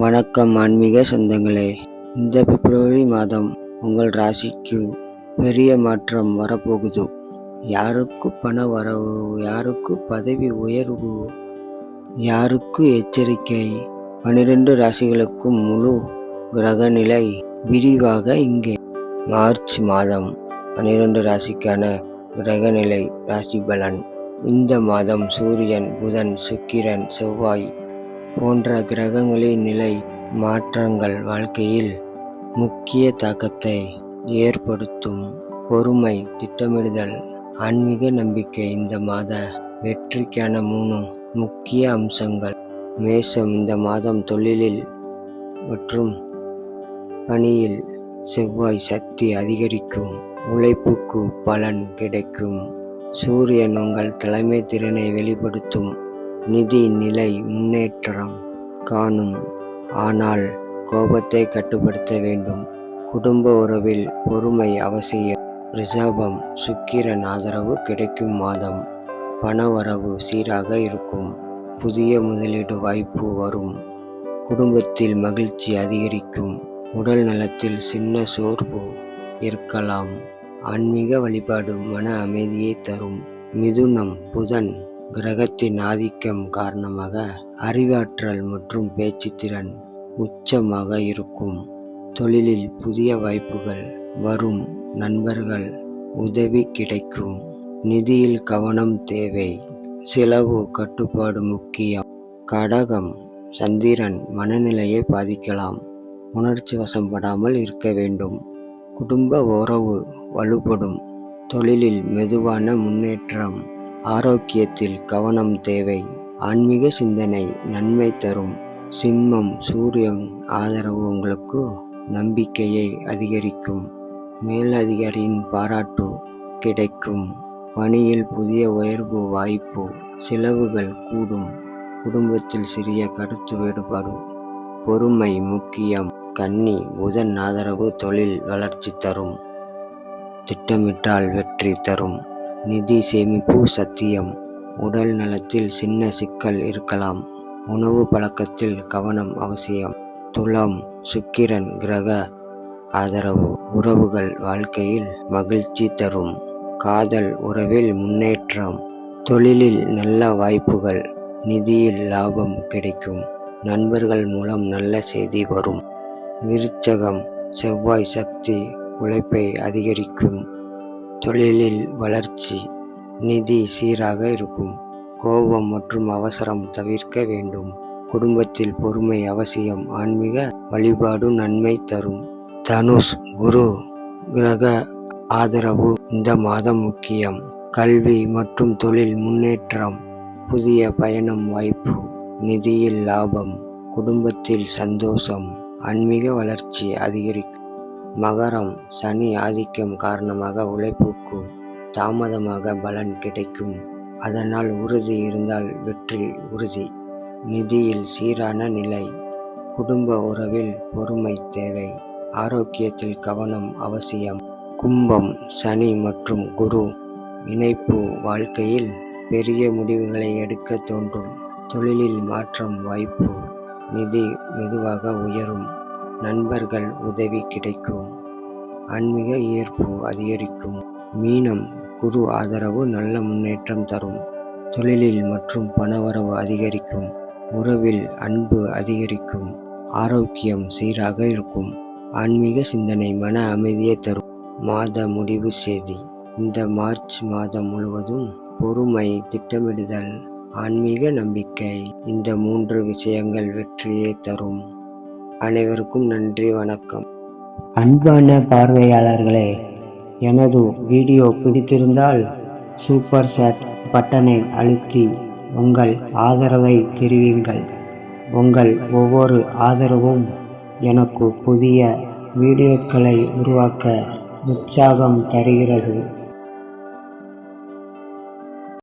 வணக்கம் ஆன்மீக சொந்தங்களே. இந்த பிப்ரவரி மாதம் உங்கள் ராசிக்கு பெரிய மாற்றம் வரப்போகுது. யாருக்கு பண வரவு, யாருக்கு பதவி உயர்வு, யாருக்கு எச்சரிக்கை. 12 ராசிகளுக்கும் முழு கிரகநிலை விரிவாக இங்கே. மார்ச் மாதம் 12 ராசிக்கான கிரகநிலை ராசி பலன். இந்த மாதம் சூரியன், புதன், சுக்கிரன், செவ்வாய் போன்ற கிரகங்களின் நிலை மாற்றங்கள் வாழ்க்கையில் முக்கிய தாக்கத்தை ஏற்படுத்தும். பொறுமை, திட்டமிடுதல், ஆன்மீக நம்பிக்கை இந்த மாத வெற்றிக்கான 3 முக்கிய அம்சங்கள். மேஷம், இந்த மாதம் தொழிலில் மற்றும் பணியில் செவ்வாய் சக்தி அதிகரிக்கும். உழைப்புக்கு பலன் கிடைக்கும். சூரியன் உங்கள் தலைமை திறனை வெளிப்படுத்தும். நிதி நிலை முன்னேற்றம் காணும், ஆனால் கோபத்தை கட்டுப்படுத்த வேண்டும். குடும்ப உறவில் பொறுமை அவசியம். ரிஷபம், சுக்கிரன் ஆதரவு கிடைக்கும் மாதம். பணவரவு சீராக இருக்கும். புதிய முதலீடு வாய்ப்பு வரும். குடும்பத்தில் மகிழ்ச்சி அதிகரிக்கும். உடல் நலத்தில் சின்ன சோர்வு இருக்கலாம். ஆன்மீக வழிபாடு மன அமைதியை தரும். மிதுனம், புதன் கிரகத்தின் ஆதிக்கம் காரணமாக அறிவாற்றல் மற்றும் பேச்சுத்திறன் உச்சமாக இருக்கும். தொழிலில் புதிய வாய்ப்புகள் வரும். நண்பர்கள் உதவி கிடைக்கும். நிதியில் கவனம் தேவை. செலவு கட்டுப்பாடு முக்கியம். கடகம், சந்திரன் மனநிலையை பாதிக்கலாம். உணர்ச்சி வசப்படாமல் இருக்க வேண்டும். குடும்ப உறவு வலுப்படும். தொழிலில் மெதுவான முன்னேற்றம். ஆரோக்கியத்தில் கவனம் தேவை. ஆன்மீக சிந்தனை நன்மை தரும். சிம்மம், சூரியன் ஆதரவு உங்களுக்கு நம்பிக்கையை அதிகரிக்கும். மேலதிகாரியின் பாராட்டு கிடைக்கும். பணியில் புதிய உயர்வு வாய்ப்பு. செலவுகள் கூடும். குடும்பத்தில் சிறிய கருத்து வேறுபாடு. பொறுமை முக்கியம். கன்னி, புதன் ஆதரவு தொழில் வளர்ச்சி தரும். திட்டமிட்டால் வெற்றி தரும். நிதி சேமிப்பு சத்தியம். உடல் நலத்தில் சின்ன சிக்கல் இருக்கலாம். உணவு பழக்கத்தில் கவனம் அவசியம். துலாம், சுக்கிரன் கிரக ஆதரவு. உறவுகள் வாழ்க்கையில் மகிழ்ச்சி தரும். காதல் உறவில் முன்னேற்றம். தொழிலில் நல்ல வாய்ப்புகள். நிதியில் லாபம் கிடைக்கும். நண்பர்கள் மூலம் நல்ல செய்தி வரும். விருச்சகம், செவ்வாய் சக்தி உழைப்பை அதிகரிக்கும். தொழிலில் வளர்ச்சி. நிதி சீராக இருக்கும். கோபம் மற்றும் அவசரம் தவிர்க்க வேண்டும். குடும்பத்தில் பொறுமை அவசியம். ஆன்மீக வழிபாடு நன்மை தரும். தனுஷ், குரு கிரக ஆதரவு இந்த மாதம் முக்கியம். கல்வி மற்றும் தொழில் முன்னேற்றம். புதிய பயணம் வாய்ப்பு. நிதியில் லாபம். குடும்பத்தில் சந்தோஷம். ஆன்மீக வளர்ச்சி அதிகரிக்கும். மகரம், சனி ஆதிக்கம் காரணமாக உழைப்புக்கு தாமதமாக பலன் கிடைக்கும். அதனால் உறுதி இருந்தால் வெற்றி உறுதி. நிதியில் சீரான நிலை. குடும்ப உறவில் பொறுமை தேவை. ஆரோக்கியத்தில் கவனம் அவசியம். கும்பம், சனி மற்றும் குரு இணைப்பு வாழ்க்கையில் பெரிய முடிவுகளை எடுக்க தோன்றும். தொழிலில் மாற்றம் வாய்ப்பு. நிதி மெதுவாக உயரும். நண்பர்கள் உதவி கிடைக்கும். ஆன்மீக ஈர்ப்பு அதிகரிக்கும். மீனம், குரு ஆதரவு நல்ல முன்னேற்றம் தரும். தொழிலில் மற்றும் பணவரவு அதிகரிக்கும். உறவில் அன்பு அதிகரிக்கும். ஆரோக்கியம் சீராக இருக்கும். ஆன்மீக சிந்தனை மன அமைதியை தரும். மாத முடிவு செய்தி. இந்த மார்ச் மாதம் முழுவதும் பொறுமை, திட்டமிடுதல், ஆன்மீக நம்பிக்கை இந்த 3 விஷயங்கள் வெற்றியை தரும். அனைவருக்கும் நன்றி, வணக்கம். அன்பான பார்வையாளர்களே, எனது வீடியோ பிடித்திருந்தால் சூப்பர் சாட் பட்டனை அழுத்தி உங்கள் ஆதரவை தெரிவிங்கள். உங்கள் ஒவ்வொரு ஆதரவும் எனக்கு புதிய வீடியோக்களை உருவாக்க உற்சாகம் தருகிறது.